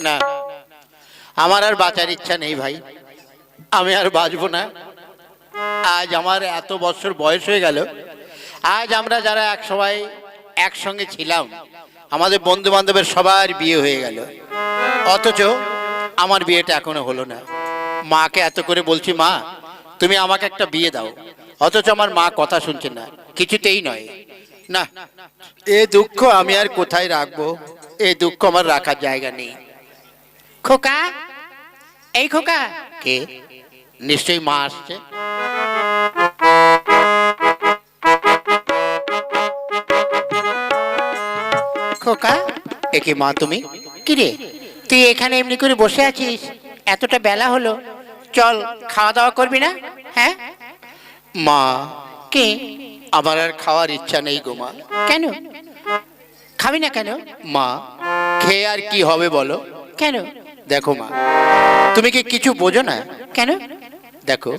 না, আমার আর বাঁচার ইচ্ছা নেই ভাই, আমি আর বাঁচবো না। আজ আমার এত বছর বয়স হয়ে গেল, আজ আমরা যারা এক সময় একসঙ্গে ছিলাম, আমাদের বন্ধু বান্ধবের সবার বিয়ে হয়ে গেল, অথচ আমার বিয়েটা এখনো হলো না। মাকে এত করে বলছি, মা তুমি আমাকে একটা বিয়ে দাও, অথচ আমার মা কথা শুনছে না, কিছুতেই নয়। না, এ দুঃখ আমি আর কোথায় রাখবো, এই দুঃখ আমার রাখার জায়গা নেই। খোকা, এই খোকা। কে? নিশ্চয়ই মা আসছে। খোকা, একে মা তুমি? কিরে তুই এখানে এমনি করে বসে আছিস? এতটা বেলা হলো, চল খাওয়া দাওয়া করবি না? হ্যাঁ। মা, কে? আমার আর খাওয়ার ইচ্ছা নেই গো মা। কেন খাবি না কেন? মা, খেয়ে আর কি হবে বলো? কেন? দেখো মা, তুমি কি কিছু বোঝো না? কেন? দেখো,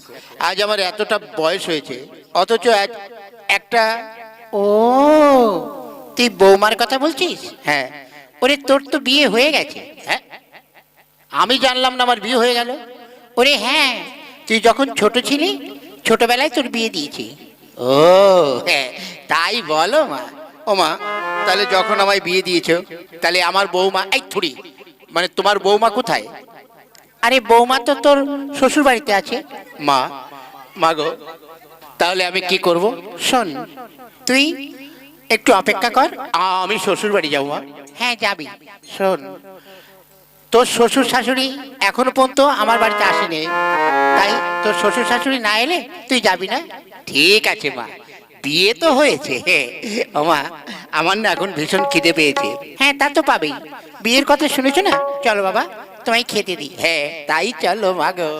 আজ আমার এতটা বয়স হয়েছে, অথচ আজ একটা। ও, তুই বৌমার কথা বলছিস? হ্যাঁ। ওরে তোর তো বিয়ে হয়ে গেছে। হ্যাঁ, আমি জানলাম না আমার বিয়ে হয়ে গেল। ওরে হ্যাঁ, তুই যখন ছোট ছিলি, ছোটবেলায় তোর বিয়ে দিয়েছি। ও হ্যাঁ, তাই বলো মা। ও মা, তাহলে যখন আমায় বিয়ে দিয়েছো, তাহলে আমার বৌমা, এই থুড়ি, মানে তোমার বৌমা কোথায়? আরে বৌমা তো তোর শ্বশুর বাড়িতে আছে। মা, মা গো, তাহলে আমি কি করব? শোন, তুই একটু অপেক্ষা কর। আমি শ্বশুর বাড়ি যাবো মা। হ্যাঁ যাবি। শোন, তোর শ্বশুর শাশুড়ি এখনো পর্যন্ত আমার বাড়িতে আসেনি, তাই তোর শ্বশুর শাশুড়ি না এলে তুই যাবি না। ঠিক আছে মা, বিয়ে তো হয়েছে। ও মা, আমার না এখন ভীষণ খিদে পেয়েছে। হ্যাঁ তা তো পাবেই, বিয়ের কথা শুনেছো না? চলো বাবা, তোমায় খেতে দিই। হ্যাঁ, তাই চলো মা গো।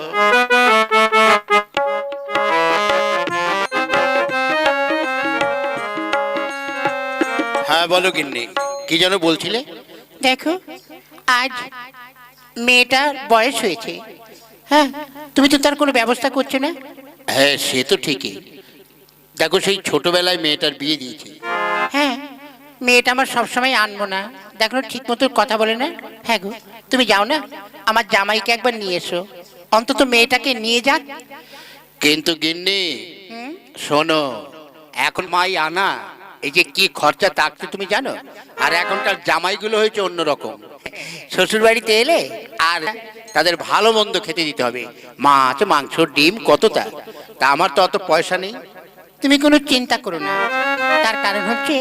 হ্যাঁ বলো গিন্নি, কি যেন বলছিলে? দেখো, আজ মেয়েটার বয়স হয়েছে, হ্যাঁ, তুমি তো তার কোনো ব্যবস্থা করছো না। হ্যাঁ সে তো ঠিকই, দেখো সেই ছোটবেলায় মেয়েটার বিয়ে দিয়েছে। হ্যাঁ, মেয়েটা আমার সবসময় আনবো না, দেখো ঠিক মতো কথা বলে না। হ্যাঁ গো, তুমি যাও না, আমার জামাইকে একবার নিয়ে এসো, অন্তত মেয়েটাকে নিয়ে যাক। কিন্তু গিন্নি শোনো, এখন মাই আনা, এই যে কি খরচা তা তো তুমি জানো। আর এখনকার জামাইগুলো হয়েছে অন্যরকম, শ্বশুর বাড়িতে এলে আর তাদের ভালো মন্দ খেতে দিতে হবে, মাছ মাংস ডিম কতটা। তা আমার তো অত পয়সা নেই। তুমি কোনো চিন্তা করো না, তার কারণ হচ্ছে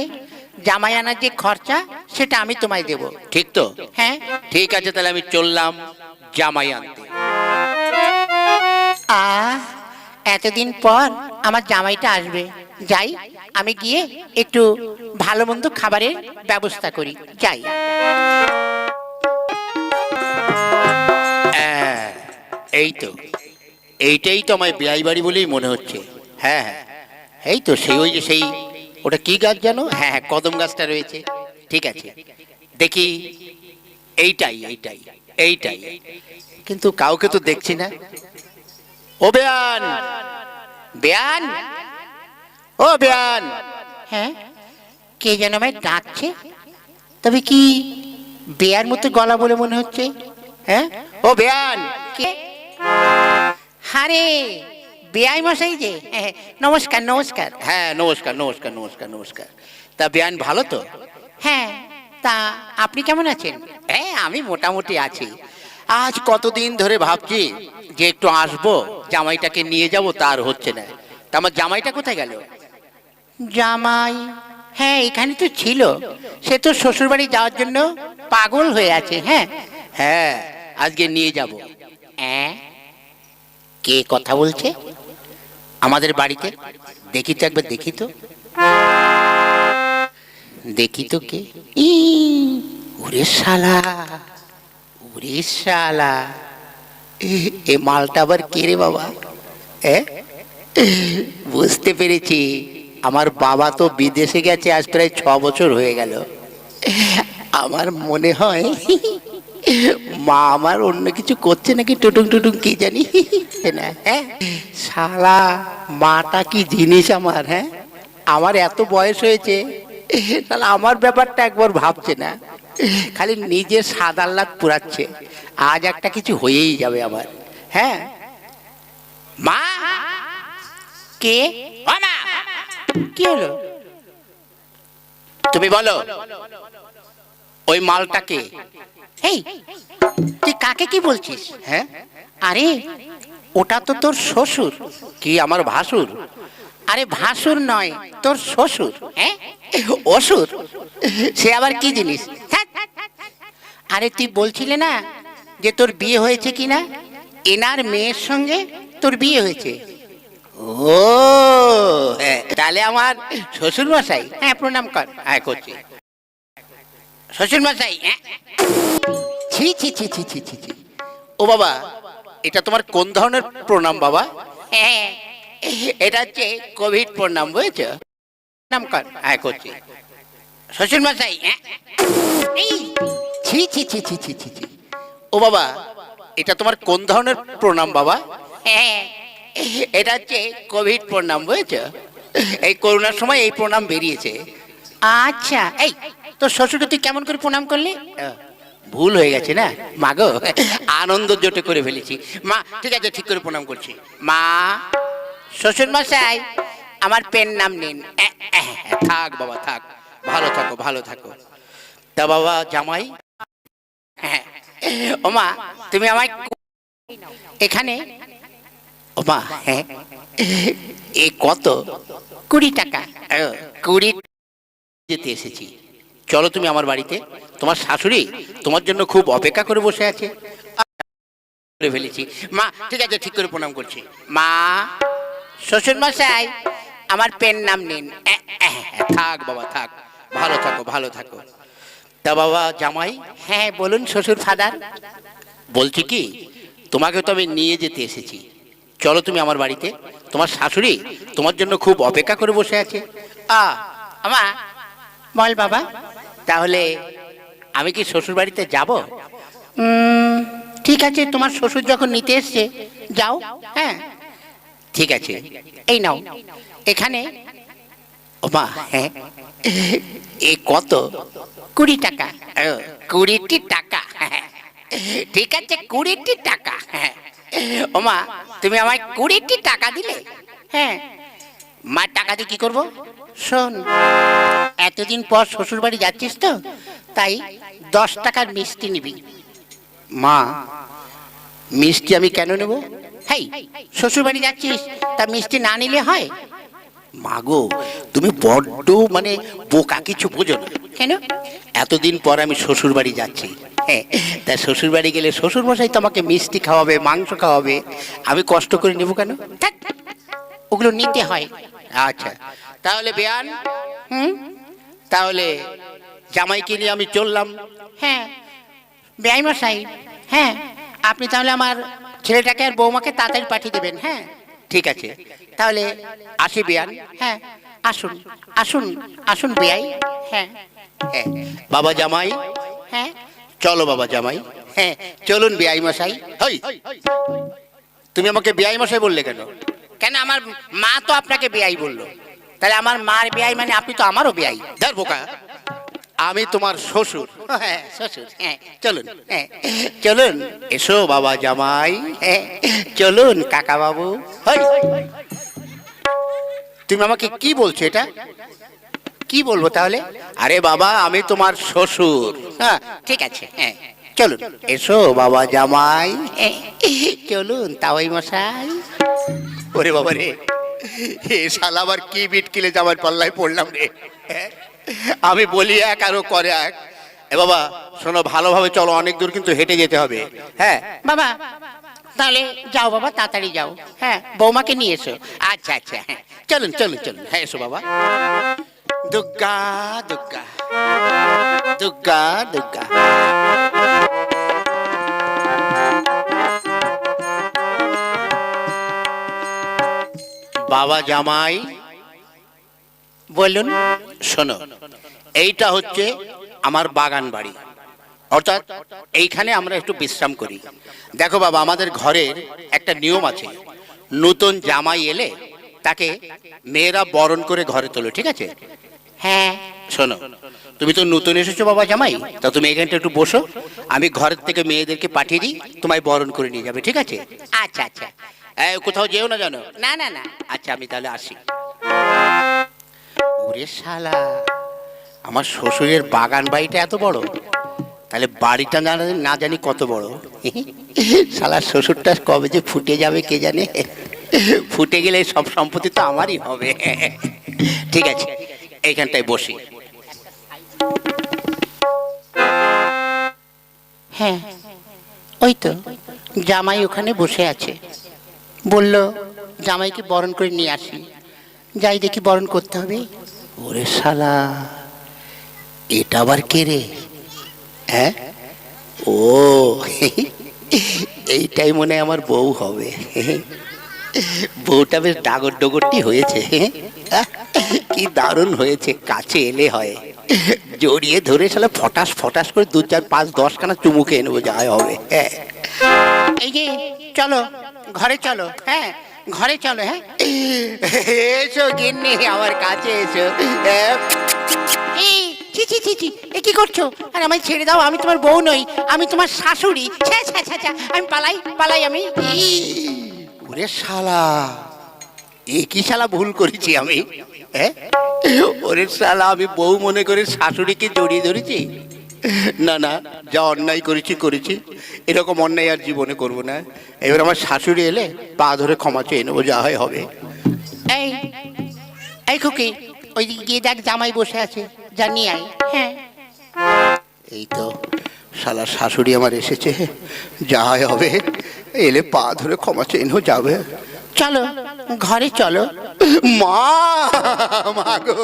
জামাই আনার যে খরচা সেটা আমি তোমায় দেব। ঠিক তো? হ্যাঁ। ঠিক আছে, তাহলে আমি চললাম জামাই আনতে। এতদিন পর আমার জামাইটা আসবে, যাই আমি গিয়ে একটু ভালো মন্দ খাবারের ব্যবস্থা করি, যাই। এই তো, এইটাই তো আমার বিয়াই বাড়ি বলেই মনে হচ্ছে। হ্যাঁ হ্যাঁ, এই তো সেই, ওই যে সেই, ওটা কি গাছ জানো? হ্যাঁ হ্যাঁ, কদম গাছটা রয়েছে। ঠিক আছে, দেখি, এইটাই এইটাই এইটাই, কিন্তু কাউকে তো দেখছি না। ও বেয়ান, বেয়ান, ও বেয়ান। হ্যাঁ, কে যেন আমায় ডাকছে, তবে কি বেয়ার মতো গলা বলে মনে হচ্ছে। হ্যাঁ, ও বেয়ান। কে? হারে বেয়াই মশাই যে, নমস্কার নমস্কার। হ্যাঁ নমস্কার নমস্কার নমস্কার নমস্কার। তা বেয়ান ভালো তো? হ্যাঁ, তা আপনি কেমন আছেন? হ্যাঁ আমি মোটামুটি আছি। আজ কতদিন ধরে ভাবছি যে একটু আসবো, জামাইটাকে নিয়ে যাব, তার হচ্ছে না। তা আমার জামাইটা কোথায় গেল? জামাই? হ্যাঁ এখানে তো ছিল, সে তো শ্বশুর বাড়ি যাওয়ার জন্য পাগল হয়ে আছে। হ্যাঁ হ্যাঁ, আজকে নিয়ে যাব। কে কথা বলছে আমাদের বাড়িতে? দেখি তো একবার, দেখি তো, দেখি তো কে। ওরে শালা, ওরে শালা, এ মালটা আবার কে রে বাবা? বুঝতে পেরেছি, আমার বাবা তো বিদেশে গেছে আজ প্রায় 6 বছর হয়ে গেল। আমার মনে হয় মা আমার অন্য কিছু করছে নাকি, টুটুং টুটুং কি জানি না। হ্যাঁ শালা, মাটা কি জিনিস আমার। হ্যাঁ, আমার এত বয়স হয়েছে, তাহলে আমার ব্যাপারটা একবার ভাবছে না। খালি নিজের সাদাল্লাদ পুরাচ্ছে। আজ একটা কিছু হয়েই যাবে আমার। হ্যাঁ মা, কে? ও মা, কি হলো? তুমি বলো ওই মালটাকে। এই, তুই কাকে কি বলছিস? হ্যাঁ, আরে ওটা তো তোর শ্বশুর। কি আমার ভাসুর? আরে ভাসুর নয়, তোর শ্বশুর। হ্যাঁ, অসুর। সে আবার কি জিনিস? ধ্যাৎ। আরে তুই বলছিলে না যে তোর বিয়ে হয়েছে কিনা? এনার মেয়ের সঙ্গে তোর বিয়ে হয়েছে। ও হ্যাঁ, তাহলে আমার শ্বশুর মশাই। হ্যাঁ, প্রণাম কর। হ্যাঁ করছি। শ্বশুর মশাই। হ্যাঁ, ছি ছি ছি ছি ছি ছি ছি। ও বাবা, এটা তোমার কোন ধরনের প্রণাম বাবা? হ্যাঁ, এটা হচ্ছে কোভিড প্রণাম, বুঝেছো? প্রণাম কর। হ্যাঁ করছি। শ্বশুর মশাই। হ্যাঁ, এই, ছি ছি ছি ছি ছি ছি ছি। ও বাবা, এটা তোমার কোন ধরনের প্রণাম বাবা? হ্যাঁ, এটা হচ্ছে কোভিড প্রণাম, বুঝেছো? এই করোনার সময় এই প্রণাম বেরিয়েছে। আচ্ছা। এই, তোর শ্বশুরকে তুই কেমন করে প্রণাম করলি? ভুল হয়ে গেছে না মাগো, আনন্দ জোটে করে ফেলেছি। মা ঠিক আছে, ঠিক করে প্রণাম করছি। মা, শ্বশুর মশাই, আমার পেন নাম নিন। থাক বাবা থাক, ভালো থাকো ভালো থাকো। তা বাবা জামাই, হ্যাঁ, ও মা, তুমি আমায় এখানে ও মা, হ্যাঁ এ কত? 20 টাকা। 20 যেতে এসেছি। চলো তুমি আমার বাড়িতে, তোমার শাশুড়ি তোমার জন্য খুব অপেক্ষা করে বসে আছে। করে ফেলেছি। মা ঠিক আছে, ঠিক করে প্রণাম করছি। মা, শ্বশুর মশাই, আমার পেন নাম নিন। থাক বাবা থাক, ভালো থাকো ভালো থাকো। তা বাবা জামাই, হ্যাঁ বলুন শ্বশুর ফাদার। বলছি কি, তোমাকে তো আমি নিয়ে যেতে এসেছি। চলো তুমি আমার বাড়িতে, তোমার শাশুড়ি তোমার জন্য খুব অপেক্ষা করে বসে আছে। আমা, বল বাবা। তাহলে আমি কি শ্বশুর বাড়িতে যাব? ঠিক আছে, তোমার শ্বশুর যখন নিতে এসছে যাও। হ্যাঁ, ঠিক আছে। এই নাও, এখানে ও মা, হ্যাঁ এ কত? 20 টাকা। 20টি টাকা? ঠিক আছে, 20টি টাকা। ও মা, তুমি আমায় 20টি টাকা দিলে। হ্যাঁ, মা টাকা দিয়ে কি করবো? শোন, এতদিন পর শ্বশুর বাড়ি যাচ্ছিস তো, তাই 10 টাকার মিষ্টি নিবি। মা, মিষ্টি আমি কেন নেব? হেই, শ্বশুর বাড়ি যাচ্ছিস, তা মিষ্টি না নিলে হয়? মাগো, তুমি বড্ড মানে বোকা, কিছু বোঝো না। কেন? এতদিন পর আমি শ্বশুর বাড়ি যাচ্ছি। হ্যাঁ, তা শ্বশুর বাড়ি গেলে শ্বশুর মশাই তো আমাকে মিষ্টি খাওয়াবে, মাংস খাওয়াবে, আমি কষ্ট করে নেবো কেন? ধ্যাৎ, ওগুলো নিতে হয়। আচ্ছা, তাহলে বেয়ান, তাহলে জামাইকে নিয়ে আমি চললাম। হ্যাঁ, বেআই মশাই, হ্যাঁ, আপনি তাহলে আমার ছেলেটাকে আর বৌমাকে তাড়াতাড়ি পাঠিয়ে দেবেন। হ্যাঁ, ঠিক আছে, তাহলে আসি বেয়ান। হ্যাঁ, আসুন আসুন আসুন বেআই। হ্যাঁ হ্যাঁ বাবা জামাই, হ্যাঁ চলো বাবা জামাই। হ্যাঁ চলুন বেয়াই মশাই। হই, তুমি আমাকে বেয়াই মশাই বললে কেন? কেন, আমার মা তো আপনাকে বেআই বললো, তাহলে আমার মার বেআই মানে আপনি তো আমারও বেআই। ধর বোকা, আমি তোমার শ্বশুর। হ্যাঁ, শ্বশুর। হ্যাঁ, চলুন, হ্যাঁ, চলুন, এসো বাবা জামাই। হ্যাঁ, চলুন কাকা বাবু। হই, তুমি আমাকে কি বলছো এটা? কি বলবো তাহলে? আরে বাবা, আমি তোমার শ্বশুর। হ্যাঁ, ঠিক আছে। হ্যাঁ, চলুন, এসো বাবা জামাই। চলুন তাওয়াই মশাই। ওরে বাবা রে, এ শালা আবার কি বিটকিলে জামার পাল্লায় পড়লাম রে। হ্যাঁ, আমি বলি এক আর ও করে এক। এ বাবা শোনো, ভালোভাবে চলো, অনেক দূর কিন্তু হেঁটে যেতে হবে। হ্যাঁ বাবা, তাহলে যাও বাবা, তাড়াতাড়ি যাও। হ্যাঁ, বৌমাকে নিয়ে এসো। আচ্ছা আচ্ছা, হ্যাঁ চলুন চলুন চলুন। হ্যাঁ এসো বাবা। দুর্গা দুর্গা দুর্গা দুর্গা। বাবা জামাই, বলুন। শোনো, এইটা হচ্ছে আমার বাগান বাড়ি, অর্থাৎ এইখানে আমরা একটু বিশ্রাম করি। দেখো বাবা, আমাদের ঘরের একটা নিয়ম আছে, নতুন জামাই এলে তাকে মেয়েরা বরণ করে ঘরে তোলে, ঠিক আছে? হ্যাঁ, শোনো, তুমি তো নতুন এসেছো বাবা জামাই, তা তুমি এখানটা একটু বসো, আমি ঘরের থেকে মেয়েদেরকে পাঠিয়ে দিই, তোমায় বরণ করে নিয়ে যাবে, ঠিক আছে? আচ্ছা আচ্ছা। কোথাও যেও না জানো। না না না। আচ্ছা আমি তাহলে আসি। ওরে শালা, আমার শ্বশুরের বাগান বাড়িটা এত বড়, তাহলে বাড়িটা না জানি কত বড়। শালা শ্বশুরটা কবে যে ফুটে যাবে কে জানে, ফুটে গেলে সব সম্পত্তি তো আমারই হবে। ঠিক আছে, এইখানটায় বসি। হ্যাঁ, ওই তো জামাই ওখানে বসে আছে, বলল জামাইকে বরণ করে নিয়ে আসি। যাই দেখি, বরণ করতে হবে। ওরে শালা, এটা আবার কে রে? হ্যাঁ, ও এইটাই মনে হয় আমার বউ হবে। বউটা বেশ ডাগর ডগরটি হয়েছে, কি দারুণ হয়েছে, কাছে এলে হয় জড়িয়ে ধরে শালা ফটাস ফটাস করে 2 4 5 10 খানা চুমু খেয়ে নেবো, যাই হবে। এই যে চলো, ঘরে চলো। হ্যাঁ, ঘরে চলো। হ্যাঁ, এসো গিন্নি, আমার কাছে এসো। এই ছি ছি ছি ছি, এ কি করছো? আরে আমায় ছেড়ে দাও, আমি তোমার বউ নই, আমি তোমার শাশুড়ি। ছ্যা ছ্যা ছ্যা ছ্যা, আমি পালাই পালাই আমি। ওরে শালা, এ কি শালা ভুল করেছি আমি? ওরে শালা, আমি বউ মনে করে শাশুড়িকে জড়িয়ে ধরেছি। না না, যা অন্যায় করেছি করেছি, এরকম অন্যায় আর জীবনে করব না। এবার আমার শাশুড়ি এলে পা ধরে ক্ষমা চেয়ে নেবো, যা হয় হবে। এই এই খুকি, ওই দিকে গিয়ে দেখ জামাই বসে আছে, যা নিয়ে আয়। হ্যাঁ, এই তো শালা শাশুড়ি আমার এসেছে, যা হয় হবে। এলে পা ধরে ক্ষমা চেয়ে নেবো, যাবে। চলো ঘরে চলো। মা, মা গো,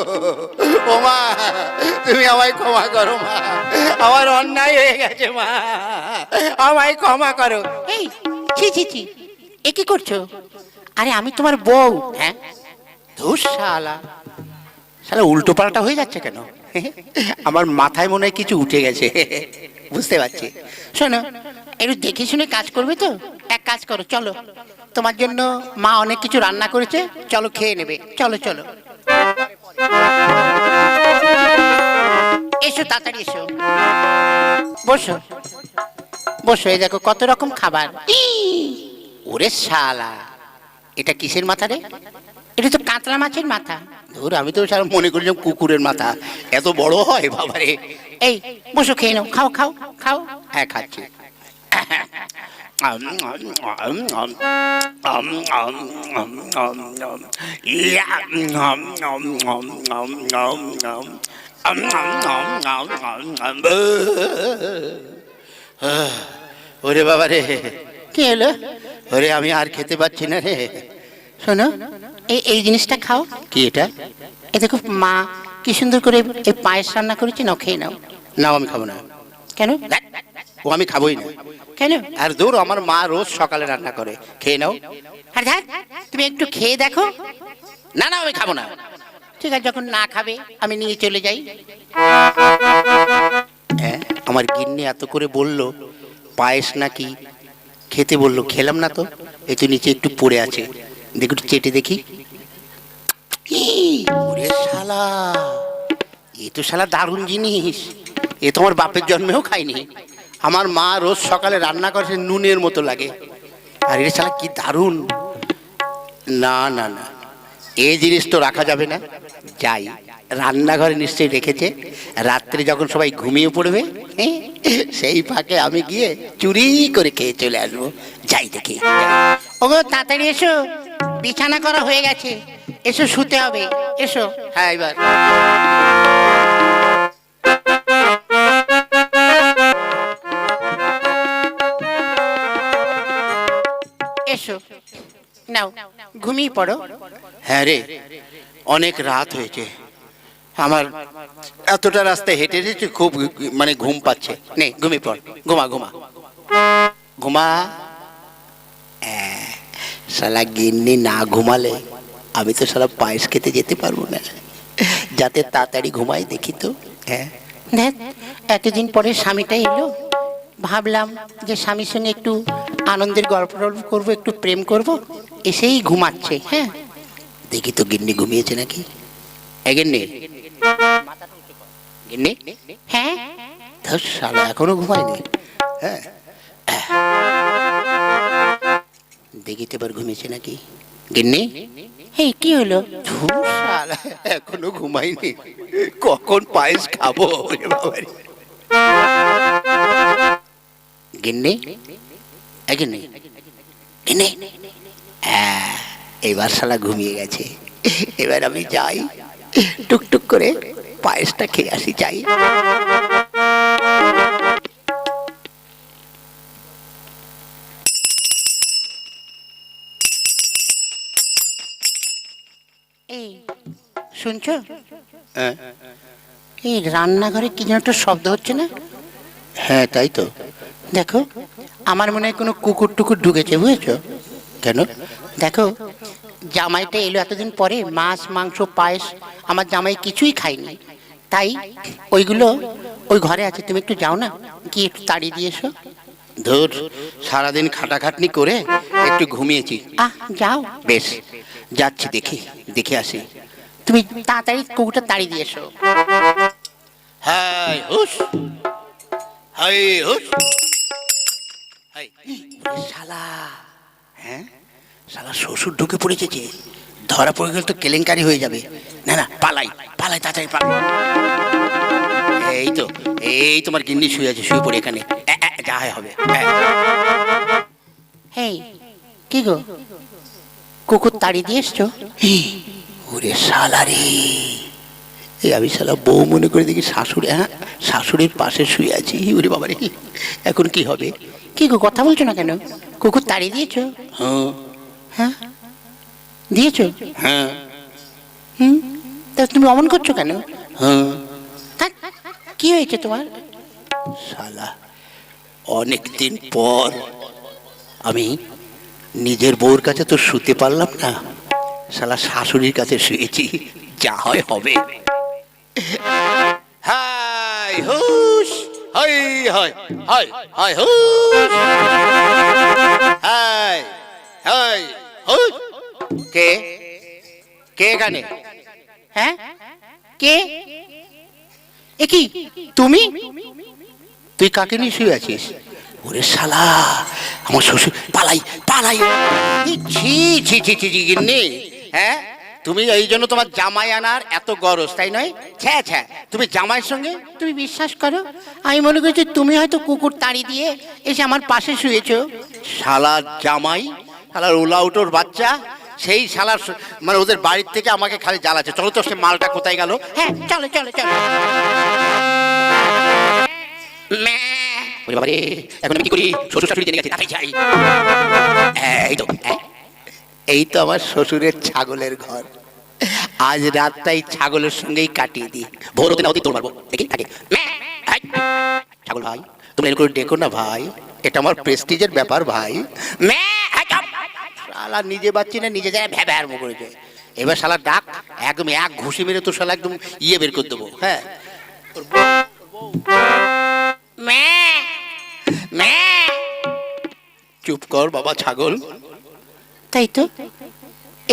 ও মা, তুমি আমায় ক্ষমা করো মা, আমার অন্যায় হয়ে গেছে মা, আমায় ক্ষমা করো। এই ছি ছি ছি, এ কি করছো? আরে আমি তোমার বউ। হ্যাঁ, ধুস শালা, শালা উল্টো পাল্টা হয়ে যাচ্ছে কেন? আমার মাথায় মনে হয় কিছু উঠে গেছে, বুঝতে পারছি। শোনো, একটু দেখে শুনে কাজ করবে তো। এক কাজ করো, চলো, তোমার জন্য মা অনেক কিছু রান্না করেছে, চলো খেয়ে নেবে। চলো চলো, এসো তাড়াতাড়ি এসো, বসো বসো। এই দেখো কত রকম খাবার। ওরে শালা, এটা কিসের মাথা রে? এটা তো কাতলা মাছের মাথা। ধুর, আমি তো সারা মনে করেছিলাম কুকুরের মাথা, এত বড় হয় বাবারে। এই বসো, খেয়ে নাও, খাও খাও খাও। হ্যাঁ, খাচ্ছি। ওরে বাবা রে, কি হলো? ওরে আমি আর খেতে পাচ্ছি না রে। শোনো, এই এই জিনিসটা খাও। কি এটা? এ দেখো মা কি সুন্দর করে এই পায়েস রান্না করেছে, নাও খেয়ে নাও। নাও, আমি খাবো না। কেন? ও আমি খাবোই না। কেন? আর দূর, আমার মা রোজ সকালে রান্না করে, খেয়ে নাও। আর ধ্যাৎ, তুমি একটু খেয়ে দেখো। না না, আমি খাবো না। ঠিক আছে, যখন না খাবে আমি নিয়ে চলে যাই। হ্যাঁ, আমার গিন্নি এত করে বললো পায়েস নাকি খেতে বললো, খেলাম না তো। এই তো নিচে একটু পড়ে আছে, দেখি একটু চেটে দেখি। ওরে শালা, এ তো শালা দারুণ জিনিস, এ তো আমার বাপের জন্মেও খাইনি। আমার মা রোজ সকালে রান্না করে, নুনের মতো লাগে। আর এ শালা কি দারুণ। না না না, এই জিনিস তো রাখা যাবে না। যাই, রান্নাঘরে নিশ্চয়ই রেখেছে, রাত্রে যখন সবাই ঘুমিয়ে পড়বে, সেই ফাঁকে আমি গিয়ে চুরি করে খেয়ে চলে আসবো। যাই দেখি। ওগো তাড়াতাড়ি এসো, বিছানা করা হয়ে গেছে, এসো শুতে হবে, এসো। হ্যাঁ, এবার এসো, নাও ঘুমিয়ে পড়ো। হ্যাঁ রে, অনেক রাত হয়েছে, আমার এতটা রাস্তায় হেঁটে এসেছি, খুব মানে ঘুম পাচ্ছে। নে ঘুমিয়ে পড়, ঘুমা ঘুমা ঘুমা। শালা গিন্নি না ঘুমালে আমি তো শালা পায়েস খেতে যেতে পারবো না, যাতে তাড়াতাড়ি ঘুমাই দেখি তো। হ্যাঁ, দেখ, এতদিন পরে স্বামীটা এলো, ভাবলাম যে স্বামীর সঙ্গে একটু আনন্দের গল্প টল্প করবো, একটু প্রেম করব, এসেই ঘুমাচ্ছে। হ্যাঁ, দেখি তো গিন্নি ঘুমিয়েছে নাকি। গিন্নি, গিন্নি হ্যাঁ ধর শালা এখনো ঘুমায়নি। হ্যাঁ, দেখি তো এবার ঘুমিয়েছে নাকি। গিন্নি এই কি হলো? ধুর শালা এখনো ঘুমায়নি, কখন পায়েস খাবো ওরে বাবারে। গিন্নি এই গিন্নি গিন্নি এবার শালা ঘুমিয়ে গেছে। এবার আমি যাই, টুকটুক করে পায়েসটা খেয়ে আসি, যাই। এই শুনছো? হ্যাঁ, এই রান্নাঘরে কি যেন একটা শব্দ হচ্ছে না? হ্যাঁ তাই তো। দেখো, আমার মনে হয় কোনো কুকুর টুকুর ঢুকেছে, বুঝেছো? কেন? দেখো, জামাইটা এলো এতদিন পরে, মাছ মাংস পায়েস আমার জামাই কিছুই খায়নি, তাই ওইগুলো ওই ঘরে আছে। তুমি একটু যাও না, কি একটু তাড়িয়ে দিয়ে এসো। ধুর, সারাদিন খাটাখাটনি করে একটু ঘুমিয়েছি। যাও। বেশ, যাচ্ছি, দেখি দেখে আসি। তুমি তাড়াতাড়ি কুকুরটা তাড়িয়ে দিয়ে এসো। হাই হুস, হাই হুস, হাই। ওরে শালা, হ্যাঁ শালা শ্বশুর ঢুকে পড়েছে যে, ধরা পড়ে গেলে তো কেলেঙ্কারি হয়ে যাবে। না না, পালাই পালাই, তাড়াতাড়ি পালাই। এই তোমার গিন্নি শুয়ে আছে, শুয়ে পড়ে এখানে, যা হয় হবে। হেই, কি গো, কুকুর তাড়িয়ে দিয়ে এসছো? ওরে শালা রে, এই আমি শালা বউ মনে করে দেখি শাশুড়ি, হ্যাঁ শাশুড়ির পাশে শুয়ে আছি। ওরে বাবা রে, এখন কি হবে? কি গো, কথা বলছো না কেন? কুকুর তাড়িয়ে দিয়েছো? হ্যাঁ হ্যাঁ, দিয়েছো? হ্যাঁ তা তুমি অমন করছো কেন? হ্যাঁ। কি হয়েছে তোমার? শালা অনেকদিন পর আমি নিজের বউর কাছে তো শুতে পারলাম না, শালা শাশুড়ির কাছে শুয়েছি, যা হয় হবে। হাই হুস, হাই হাই হাই হাই হুস, হাই হাই হুস। কে কে এখানে? হ্যাঁ, কে? এ কি তুমি? তুই কাকে নিয়ে শুয়ে আছিস? ওরে শালা, আমার শ্বশুর, পালাই পালাই। ছি ছি ছি ছি গিন্নি, হ্যাঁ তুমি এই জন্য তোমার জামাই আনার এত গরজ, তাই নয়? ছ্যা ছ্যা, তুমি জামাইয়ের সঙ্গে। তুমি বিশ্বাস করো, আমি মনে করছি তুমি হয়তো কুকুর তাড়িয়ে দিয়ে এসে আমার পাশে শুয়েছো। শালা জামাই, শালার উলাউটোর বাচ্চা, সেই শালার মানে ওদের বাড়ির থেকে আমাকে খালি জ্বালাচ্ছে। চলো তো, সে মালটা কোথায় গেল? হ্যাঁ, চলো চলো চলো। ওরে বাবারে, এখন আমি কি করি? শ্বশুর শাশুড়ি জেনে গেছে, তাড়াতাড়ি যাই। এই তো আমার শ্বশুরের ছাগলের ঘর। আজ রাতটাই ছাগলের সঙ্গেই কাটিয়ে দিই, ভোর হতে না হতে তোর মারবো, দেখি থাকে। ছাগল ভাই, তুমি এরকম ডেকো না ভাই, এটা আমার প্রেস্টিজের ব্যাপার ভাই। শালা নিজে বাচ্চি না, নিজে যায় ভ্যা ভ্যা আরম্ভ করেছে। এবার শালা ডাক, একদম এক ঘুষি মেরে তো শালা একদম ইয়ে বের করে দেবো। হ্যাঁ, চুপ কর বাবা ছাগল। তাই তো,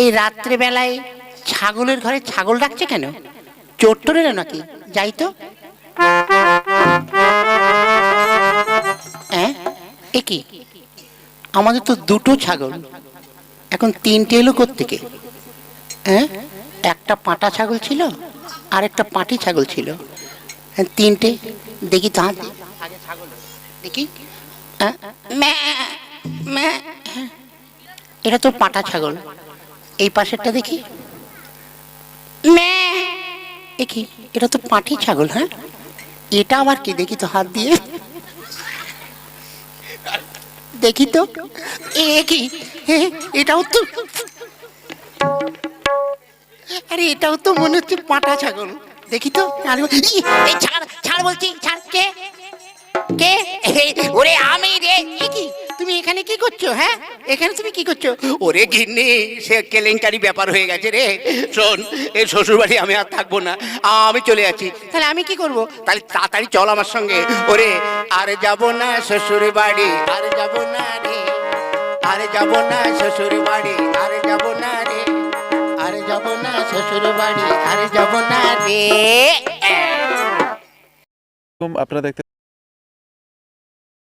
এই রাত্রে বেলায় ছাগলের ঘরে ছাগল ডাকছে কেন? চোর টোরের নাকি? যাই তো। হ্যাঁ, এ কি, আমাদের তো দুটো ছাগল, এখন তিনটে এলো কোত্থেকে? হ্যাঁ, একটা পাঁটা ছাগল ছিল আর একটা পাঁটি ছাগল ছিল। হ্যাঁ, তিনটে দেখি তো, হাতে আগে ছাগল দেখি। এটা তো পাঁটা ছাগল। এই পাশেরটা দেখি, এ কি, এটা তো পাঁঠি ছাগল। হ্যাঁ, এটা আবার কি? দেখি তো হাত দিয়ে, দেখি তো, এ কি, এটাও তো, আরে এটাও তো মনে হচ্ছে পাঁঠা ছাগল। দেখি তো, ছাড় ছাড় বলছি, ছাড়। কে কে? ওরে আমি রে। কি, তুমি এখানে কি করছো? হ্যাঁ, এখানে তুমি কি করছো? ওরে গিন্নি, সে কেলেঙ্কারি ব্যাপার হয়ে গেছে রে। শোন, এই শ্বশুর বাড়ি আমি আর থাকবো না, আমি চলে যাচ্ছি। তাহলে আমি কি করব? তাহলে তাড়াতাড়ি চল আমার সঙ্গে। ওরে আরে যাব না শ্বশুর বাড়ি, আরে যাব না রে, আরে যাব না শ্বশুর বাড়ি, আরে যাব না রে, আরে যাব না শ্বশুর বাড়ি, আরে যাব না রে। আপনারা দেখতে